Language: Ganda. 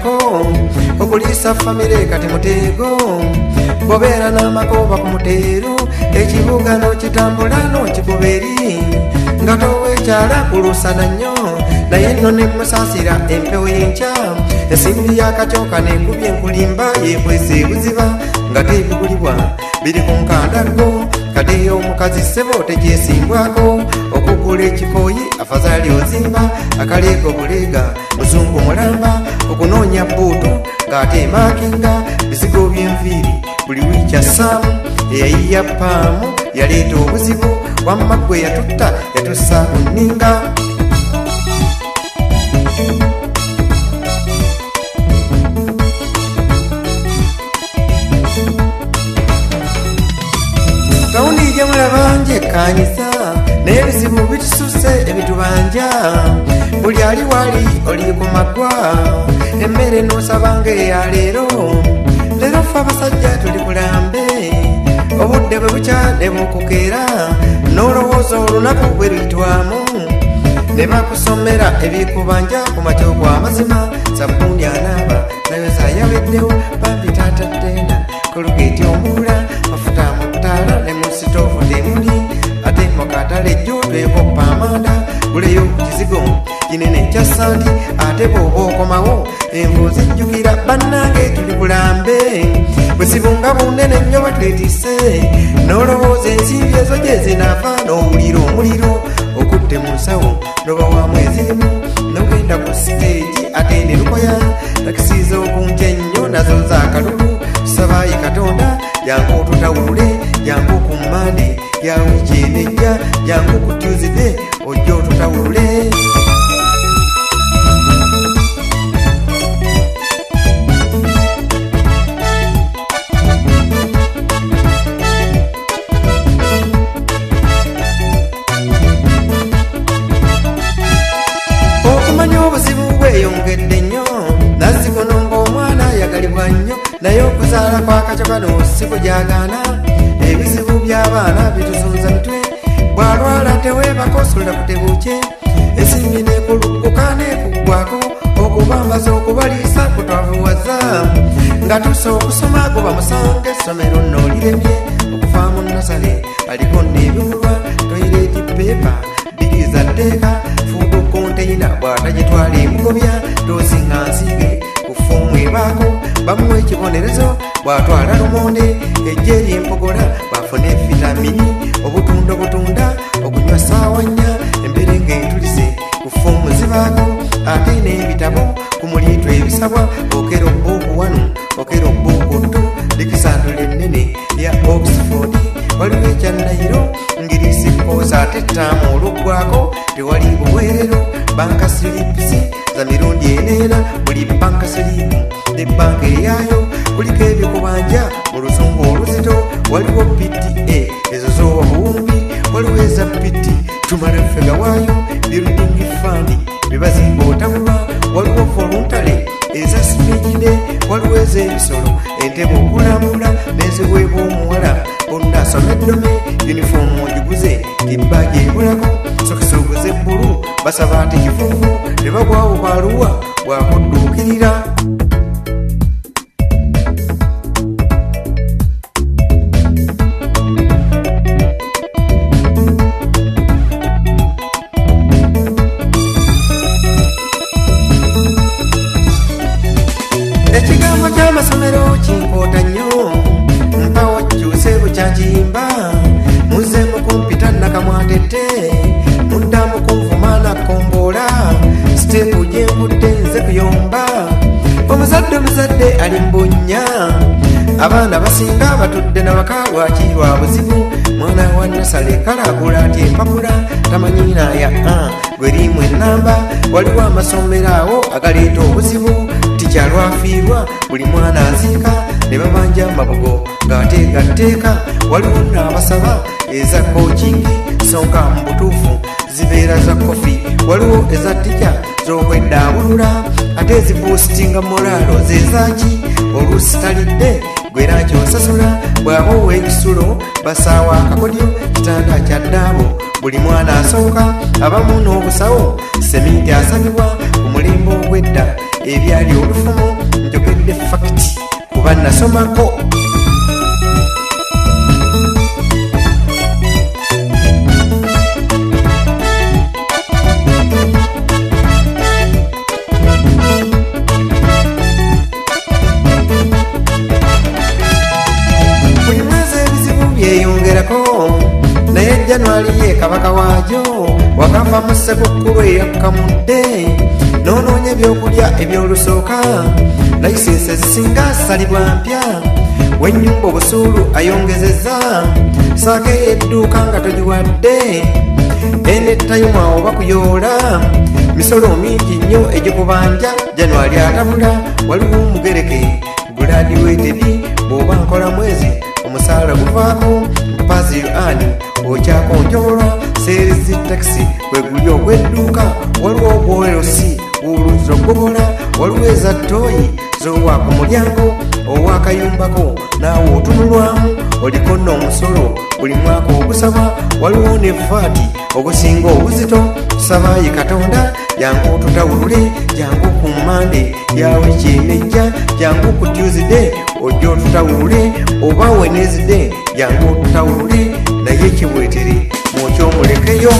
kiddako okuliisa famire kati muteego bobeera n'amagoba ku muteero ekibuga n'okitambula n'okikuba eri nga toweekyala kulusana nnyo naye nno ne musaasira empewo y'enkya ensimbi y'akacooka n'engubye enkulimba yeekwesa ebuziba nga teebigulibwa biri ku nkandaggo kade omukazi ssebo tekyesimbwako okugula ekikooyi afazaali ozimba akaleega obuleega muzungu mulamba okunoonya bbuutu ng'ate maakinga bizigo by'enviiri buli wiiki assaamu eyayiya paamu yaleeta obuzibu wamma gwe yatutta yatussa ku nninga tawundi gye mulabanje ekkaanyisa naye ebizibu bitususe ebitubanja buli ali wali oli ku maggwa emmere n'osabanga eya leero leero ffe abasajja tuli kulambe obudde bwe bukya ne bukukeera n'olowooza olunaku bwe luyitwamu ne bakusomera ebikubanja ku makyoko amazima sabbuuni anaaba nayo zaayaweddewo bambi taata ttenda kolugeeti omuula mafuta mu ttaala ne mu sitoofu temuli ate mu katale jjo twekoppa amanda guleyo ku kizigo kinene ekya santi ate bw'oba okomawo envu zijjukira bannange tuli kulambe bwesibunga bunene nnyo batwetise n'olowooza ensimbi ezo gye zinaava n'owulira omuliro okutte mu nsawo n'obawaamu ezirimu n'ogenda ku siteegi ate ne lukoya takisiiza okunja ennyo nazo zaakalulu tusabaayi katonda jangu otutawulule jangu ku mmande ya wiiki enejja jangu ku tyuzide ojja otutawulule bweyongedde nnyo nazzikono ng'omwana ayagalibwa nnyo naye okuzaala kwakacoka n'osiku gyagaana ebizibu by'abaana bituzunza mitwe bw'alwala teweebako osulira kutebuukye ensimbi neekulugguka neekuggwako okubambaza okubaliisa kutwavuwaza nga tusa okusoma goba musange essomero nnooliremye okuvaamu nasale aliko n'ebiwulwa toyireeti peepa bbiri za tteeka fuudu konteyina bw'atagitwala emugobya toosinga nsiige ku foomu ebaako bamuwa ekibonerezo bw'atwala lumonde ejje ery'empogola bw'afuna vitamini obutunda okunywa ssaawa nnya embeere ng'etulise ku foomu zibaako ate n'ebitabo ku muliitwa ebisabwa okera obbuuku wano okera obbuuku ttu likisandula ennene ya oxford waliwo ekyannayiro ngiriisi kooza ate ttaamu oluggwako tewali buweerero banka silipisi za mirundi eneena buli banka silipu ne banka eyaayo kuliko ebikubanja mu luzungu oluzito waliwo pta ezo z'owa buwumbi waliwo eza piti tumala ffega waayo building fund bebazimba otabulwa waliwo voluntale eza simejine waliwo ez'ebisolo entebe okulamula n'eziweebwa omuwala bonna asomeddome yunifoomu ogiguze tibbaagi ebulako sokisa oguze bbulu basaba ati kifuufu ne bagwawo baaluwa bwakudduukirira ekigambo ky'amasomero kinkoota nnyo mpawo kyuse bukyanjimba muze mukumpita nakamwatete muddamu kunvumana komboola siteepu gyembudde nze kuyomba omuzadde ali mbunnya abaana basinga batudde nabaka lwaki lwa buzibu mwana wa nasale kalagula ati empapula tamanyiina ya gwerimu ennamba waliwo amasomero awo agaleeta obuzibu tikyalwafiirwa buli mwana aziika ne babanja mabugo ng'ateekateeka waliwo n'abasaba eza kokingi sonka mu butuufu zibeera za kofi waliwo eza tica z'okweddaabulula ate ezibuusitinga moraalo zezaki oluusi talidde gwera kyosasula bw'aba ow'ekisulo basaawa akakodyo kitanda kya ddaabo buli mwana asooka abamu n'obusawo seminti asabibwa ku mulembe ogw'edda ebyali olufumo njogedde fakiti kuba nasomako. Buli mwezi ebizibu byeyongerako naye January ye kabaka waajo wakava mu ssekukkulu eyakkamudde noonoonya ebyokulya ebyolusooka layisinsi ezisinga asalibwa mpya wennyumba obusuulu ayongezezza saako ey'edduuka nga togiwadde enetayuma oba kuyoola misolo mingi nnyo egikubanja January atabula waliwo omugereke guladiweetebi bw'oba nkola mwezi omusaala guvaako mpazi ani okyakonjoolwa seerizi takisi weguli ogw'edduuka waliwo obwolerosi buuluzza okugobola waliwo eza ttooyi z'owa ku mulyango ow'akayumbako naawe otunulwamu oliko n'omusolo buli mwaka ogusaba waliwo ne vaati ogusinga obuzito tusabaayi Katonda jangu otutawulule jangu ku Mande yawe kyenejja jangu ku Tuesday ojja otutawulule oba Wednesday jangu otutawulule naye kibwetere mwokyomulekeyo.